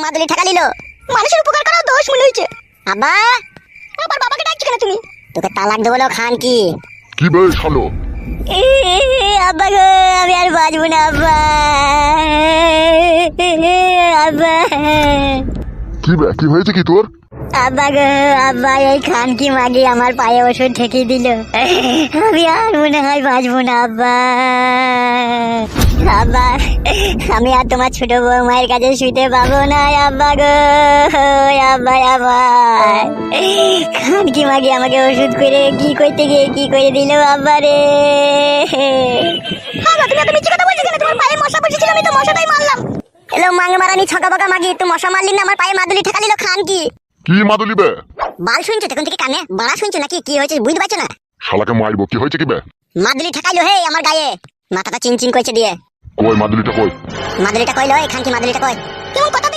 মাদুলি ঠেকা নিল। মানুষের উপকার করা দোষ মনে হয়েছে। আব্বা, আবার বাবাকে ডাকছো কেন তুমি? তোকে তালাক দেবো না খান কি? কি বে শালো? আব্বা গো, আমি আর বাঁচবো না আব্বা। আব্বা, কি বে, কি হয়েছে কি তোর? আব্বা গো, আব্বা এই খান কি মাগি আমার পায়ে ওষুধ ঠেকিয়ে দিল। আমি আর মনে হয় বাঁচবো না আব্বা। আব্বা, আমি আর তোমার ছোট বৌমায়ের কাছে শুতে পাবো না আব্বা গো। আব্বা, আব্বা খান কি মাগি আমাকে ওষুধ করে কি করতে গিয়ে কি করে দিল আব্বা রে। তুমি এত মিথ্যে কথা বলছো কেন? তোমার পায়ে মশা বসেছিল, আমি তো মশাটাই মারলাম। এলো মাঙ্গে মারানি ছকা বকা মাগি, তুই মশা মারলি না, আমার পায়ে মাদুলি ঠেকা দিল খান কি? কি মাদুলি বে? বাল শুনছো তখন থেকে কানে? বাড়া শুনছো নাকি? কি হয়েছে বুঝতে পারছো না? শালাকে মারবো, কি হয়েছে কি বে? মাদুলি ঠেকাইলো হে আমার গায়ে, মাথাটা চিনচিন করছে দিয়ে। কই মাদুলিটা কই? মাদুলিটা কইলো, এখান কি মাদুলিটা কই? কেমন কথা